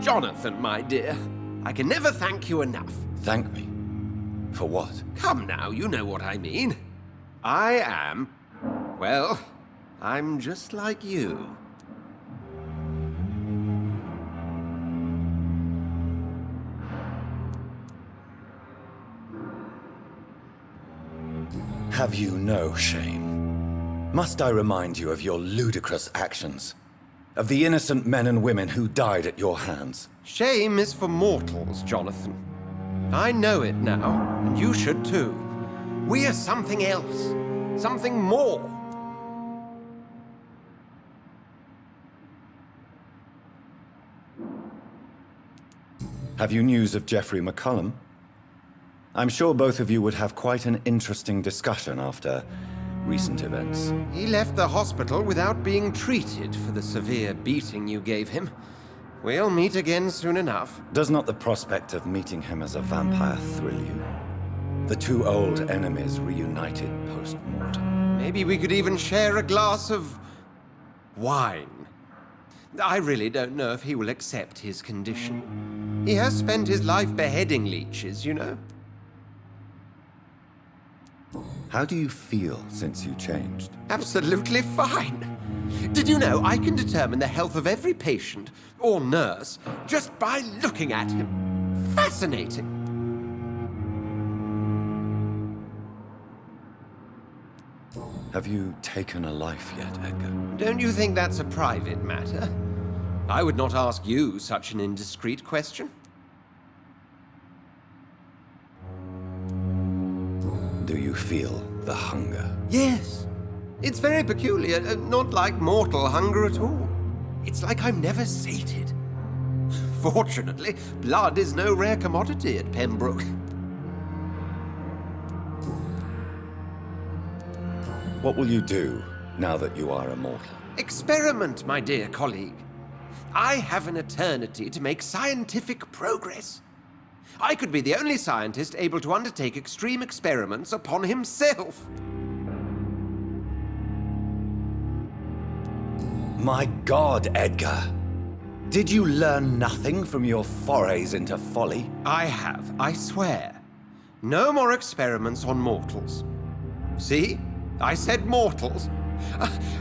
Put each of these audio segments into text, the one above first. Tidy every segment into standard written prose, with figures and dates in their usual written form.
Jonathan, my dear, I can never thank you enough. Thank me? For what? Come now, you know what I mean. I am, well, I'm just like you. Have you no shame? Must I remind you of your ludicrous actions? Of the innocent men and women who died at your hands? Shame is for mortals, Jonathan. I know it now, and you should too. We are something else, something more. Have you news of Geoffrey McCullum? I'm sure both of you would have quite an interesting discussion after recent events. He left the hospital without being treated for the severe beating you gave him. We'll meet again soon enough. Does not the prospect of meeting him as a vampire thrill you? The two old enemies reunited post-mortem. Maybe we could even share a glass of wine. I really don't know if he will accept his condition. He has spent his life beheading leeches, you know. How do you feel since you changed? Absolutely fine. Did you know I can determine the health of every patient or nurse just by looking at him? Fascinating. Have you taken a life yet, Edgar? Don't you think that's a private matter? I would not ask you such an indiscreet question. Do you feel the hunger? Yes. It's very peculiar, not like mortal hunger at all. It's like I'm never sated. Fortunately, blood is no rare commodity at Pembroke. What will you do now that you are immortal? Experiment, my dear colleague. I have an eternity to make scientific progress. I could be the only scientist able to undertake extreme experiments upon himself. My God, Edgar! Did you learn nothing from your forays into folly? I have, I swear. No more experiments on mortals. See? I said mortals.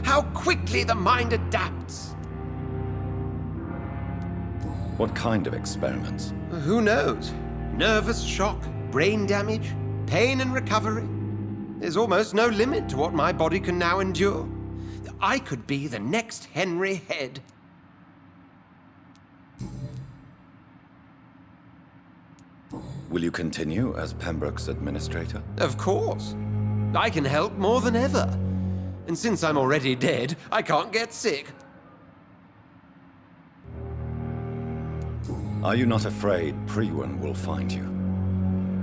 How quickly the mind adapts. What kind of experiments? Who knows? Nervous shock, brain damage, pain and recovery. There's almost no limit to what my body can now endure. I could be the next Henry Head. Will you continue as Pembroke's administrator? Of course. I can help more than ever. And since I'm already dead, I can't get sick. Are you not afraid Priwen will find you?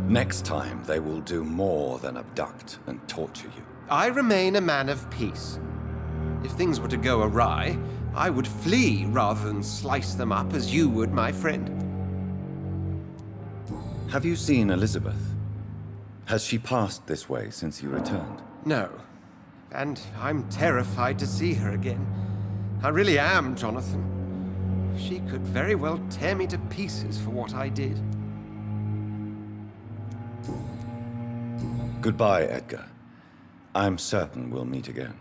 Next time, they will do more than abduct and torture you. I remain a man of peace. If things were to go awry, I would flee rather than slice them up as you would, my friend. Have you seen Elizabeth? Has she passed this way since you returned? No. And I'm terrified to see her again. I really am, Jonathan. She could very well tear me to pieces for what I did. Goodbye, Edgar. I'm certain we'll meet again.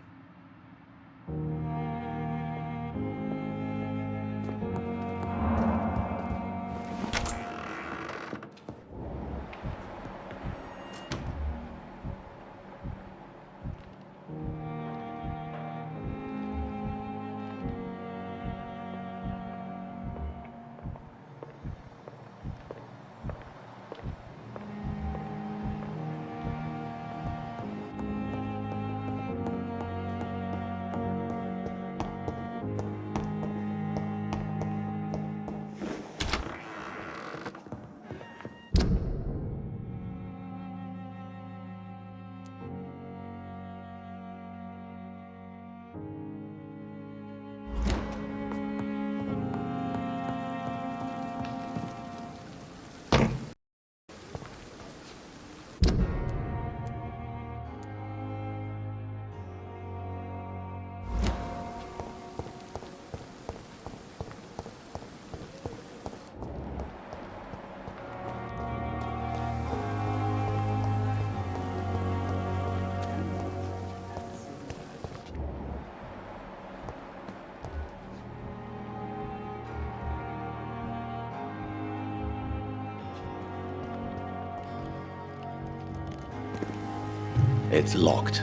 It's locked.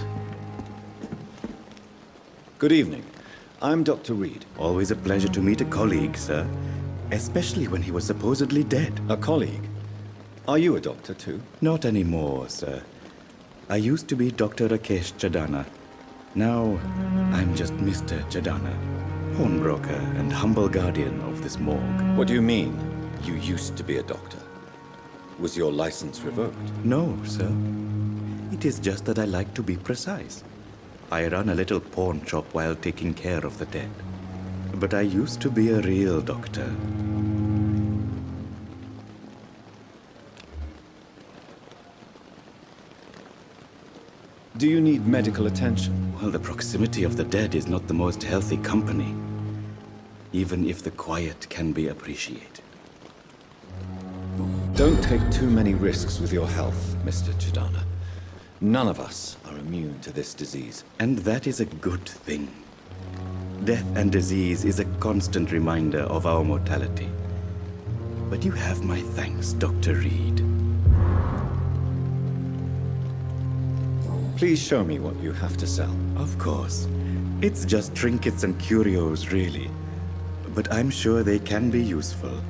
Good evening. I'm Dr. Reed. Always a pleasure to meet a colleague, sir. Especially when he was supposedly dead. A colleague? Are you a doctor too? Not anymore, sir. I used to be Dr. Rakesh Chadana. Now, I'm just Mr. Chadana, pawnbroker and humble guardian of this morgue. What do you mean, you used to be a doctor? Was your license revoked? No, sir. It is just that I like to be precise. I run a little pawn shop while taking care of the dead. But I used to be a real doctor. Do you need medical attention? Well, the proximity of the dead is not the most healthy company, even if the quiet can be appreciated. Don't take too many risks with your health, Mr. Chadana. None of us are immune to this disease. And that is a good thing. Death and disease is a constant reminder of our mortality. But you have my thanks, Dr. Reed. Please show me what you have to sell. Of course. It's just trinkets and curios, really. But I'm sure they can be useful.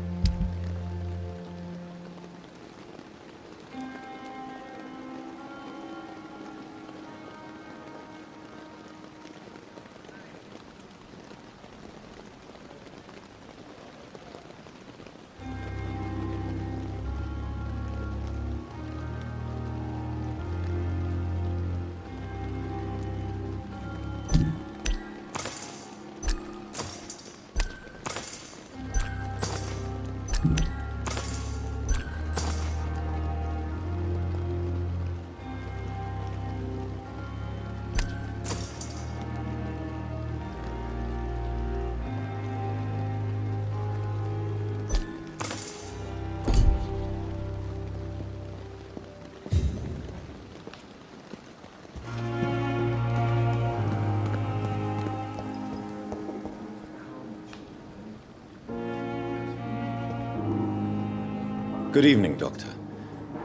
Good evening, Doctor.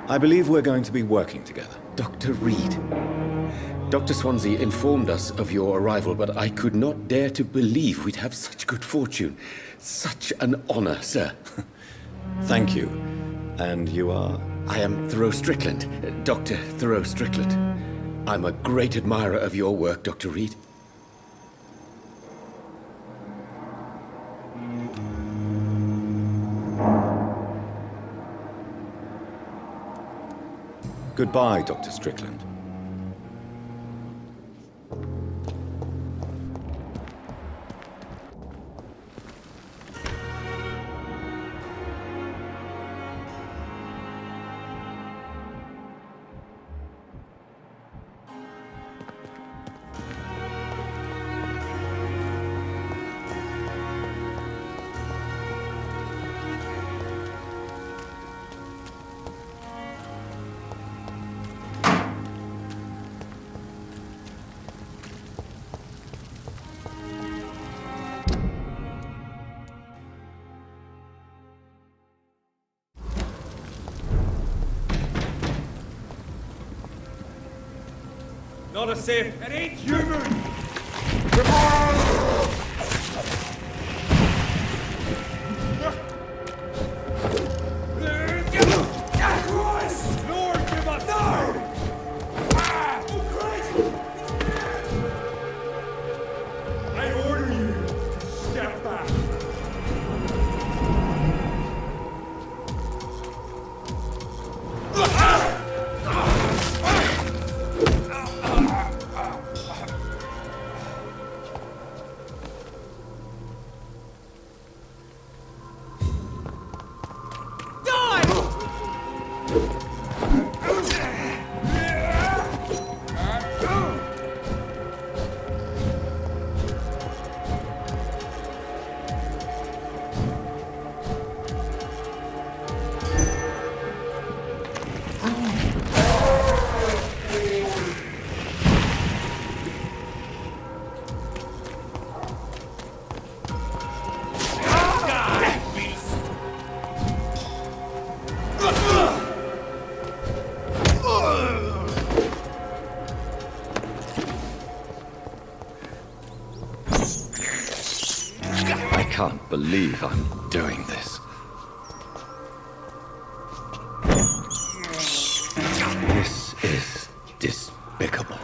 I believe we're going to be working together. Dr. Reed. Dr. Swansea informed us of your arrival, but I could not dare to believe we'd have such good fortune. Such an honor, sir. Thank you. And you are? I am Thoreau Strickland, Dr. Thoreau Strickland. I'm a great admirer of your work, Dr. Reed. Goodbye, Dr. Strickland. Not a safe. It ain't human! Lord, give us no! I order you to step back. can't believe I'm doing this. This is despicable.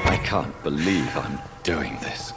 I can't believe I'm doing this.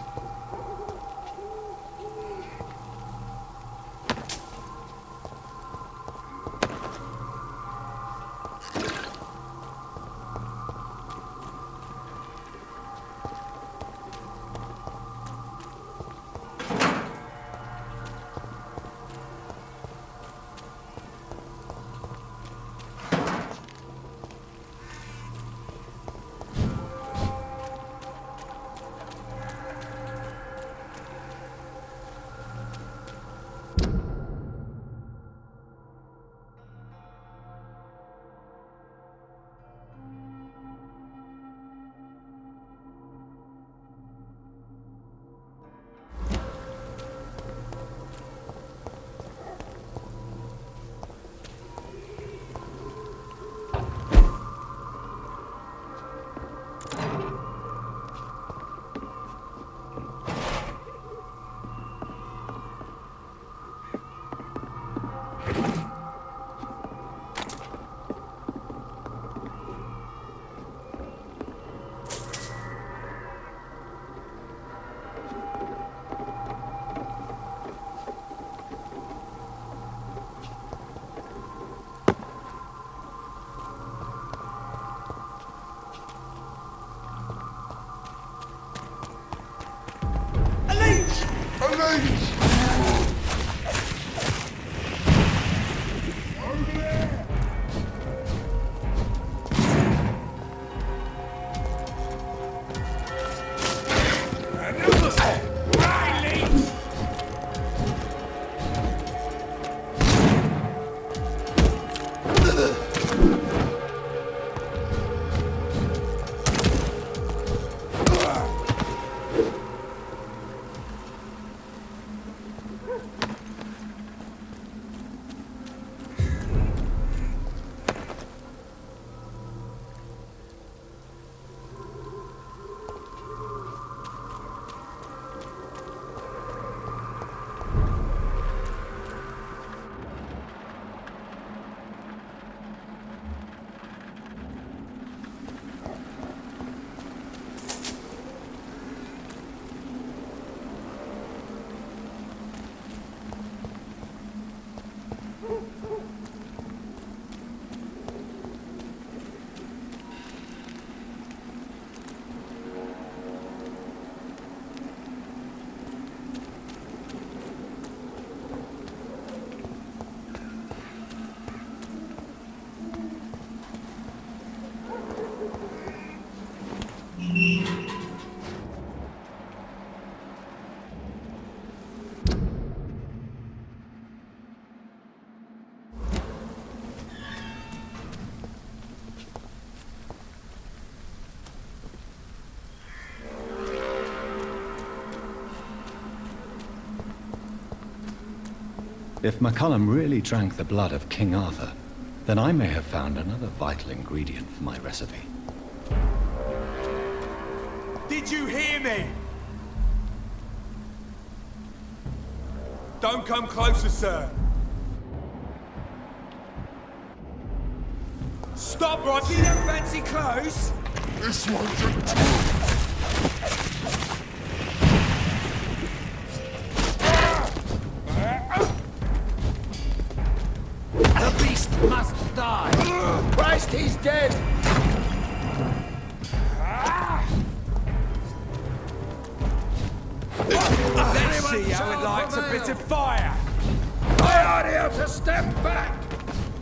If McCullum really drank the blood of King Arthur, then I may have found another vital ingredient for my recipe. Did you hear me? Don't come closer, sir. Stop, right? See them fancy clothes? This one's a Must die! Christ, he's dead! Let's see how it likes a bit of fire! I order you to step back!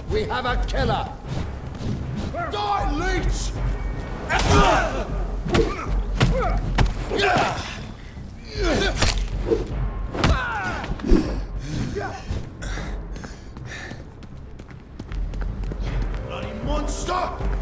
We have a killer! Die, leech! Bloody monster!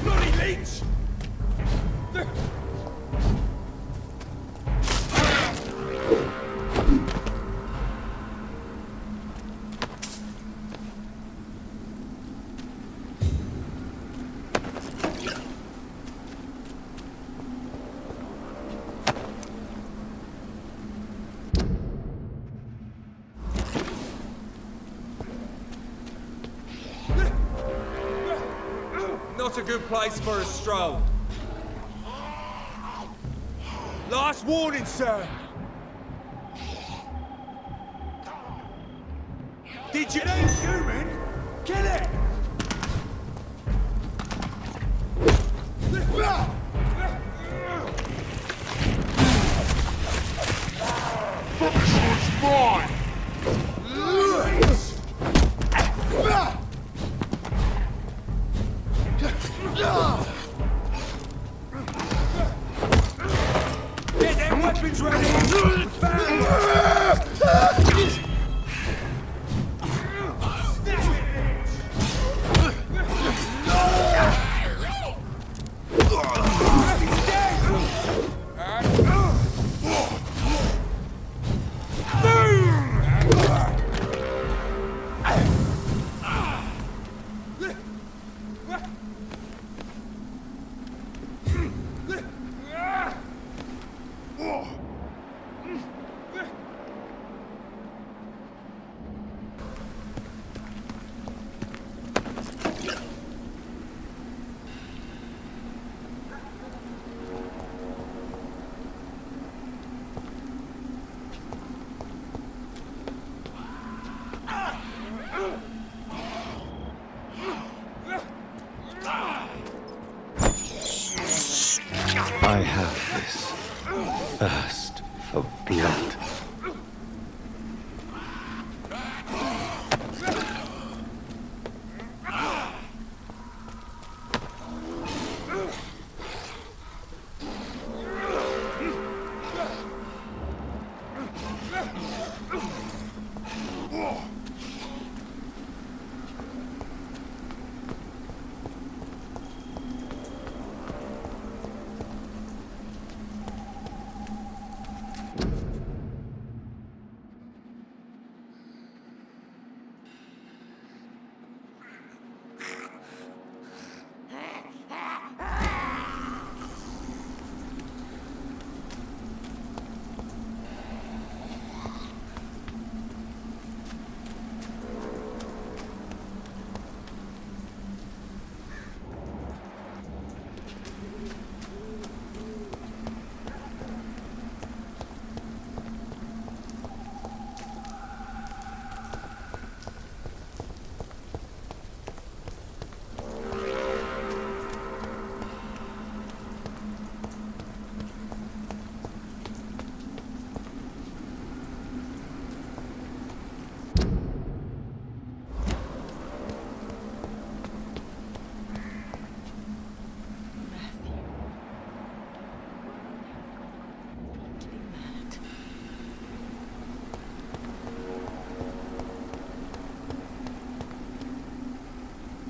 Bloody leech! Not a good place for a stroll. Last warning, sir. Did you know human? Kill it! Fuck's mine! Get them weapons ready! I have this thirst for blood.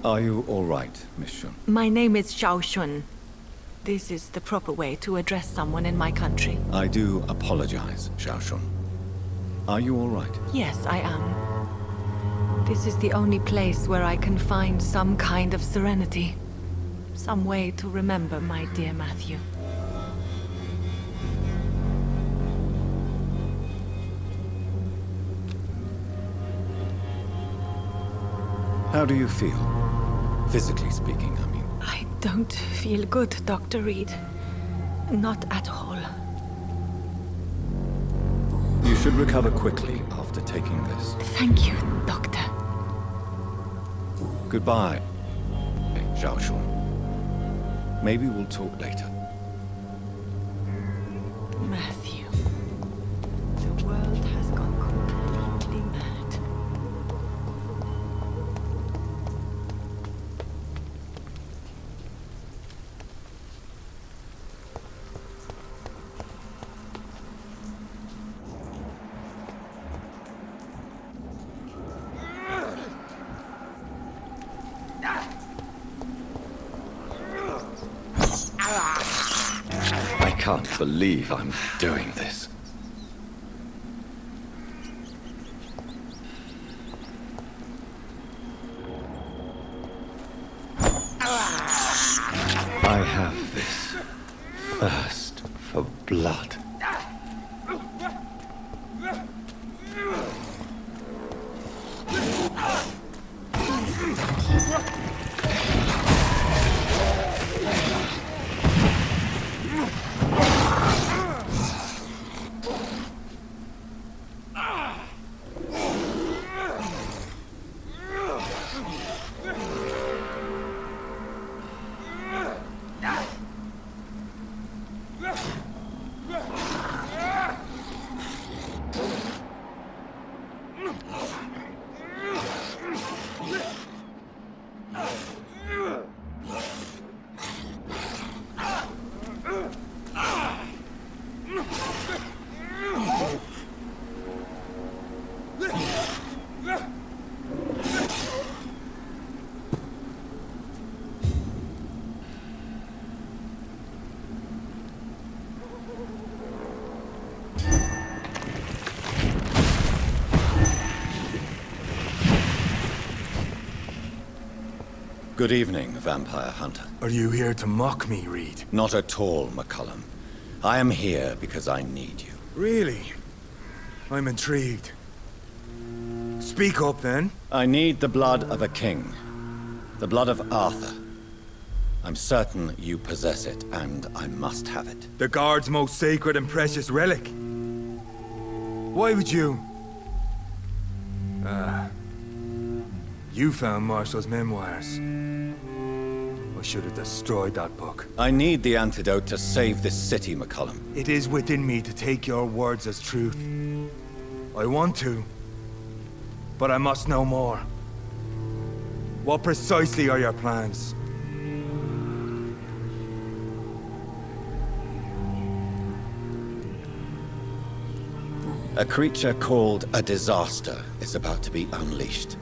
Are you all right, Miss Shun? My name is Xiao Shun. This is the proper way to address someone in my country. I do apologize, Xiao Shun. Are you all right? Yes, I am. This is the only place where I can find some kind of serenity. Some way to remember my dear Matthew. How do you feel? Physically speaking, I mean. I don't feel good, Dr. Reed. Not at all. You should recover quickly after taking this. Thank you, Doctor. Goodbye, Xiao Shun. Maybe we'll talk later. Matthew. The world has gone completely mad. can't believe I'm doing this. I have this thirst for blood. Good evening, Vampire Hunter. Are you here to mock me, Reed? Not at all, McCullum. I am here because I need you. Really? I'm intrigued. Speak up, then. I need the blood of a king. The blood of Arthur. I'm certain you possess it, and I must have it. The Guard's most sacred and precious relic. Why would you? You found Marshall's memoirs. I should have destroyed that book. I need the antidote to save this city, McCullum. It is within me to take your words as truth. I want to, but I must know more. What precisely are your plans? A creature called a disaster is about to be unleashed.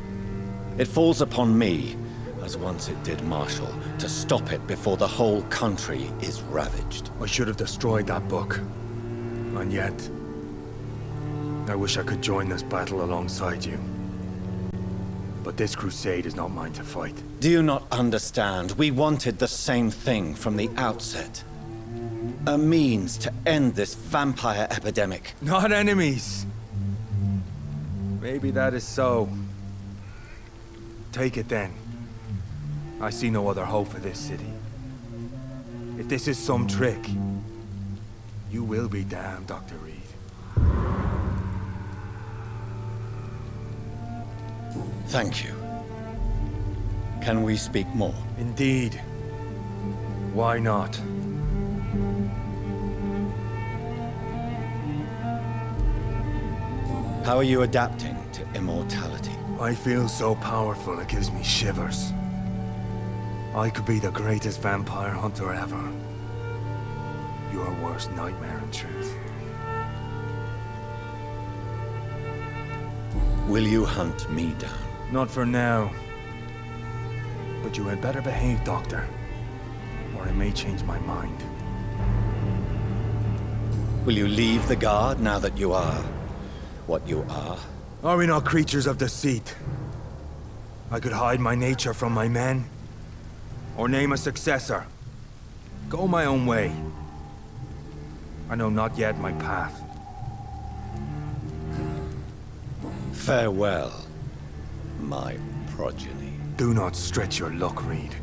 It falls upon me, as once it did Marshall, to stop it before the whole country is ravaged. I should have destroyed that book. And yet, I wish I could join this battle alongside you. But this crusade is not mine to fight. Do you not understand? We wanted the same thing from the outset. A means to end this vampire epidemic. Not enemies. Maybe that is so. Take it then. I see no other hope for this city. If this is some trick, you will be damned, Dr. Reed. Thank you. Can we speak more? Indeed. Why not? How are you adapting to immortality? I feel so powerful it gives me shivers. I could be the greatest vampire hunter ever. Your worst nightmare, in truth. Will you hunt me down? Not for now. But you had better behave, Doctor. Or I may change my mind. Will you leave the Guard now that you are what you are? Are we not creatures of deceit? I could hide my nature from my men. Or name a successor. Go my own way. I know not yet my path. Farewell, my progeny. Do not stretch your luck, Reed.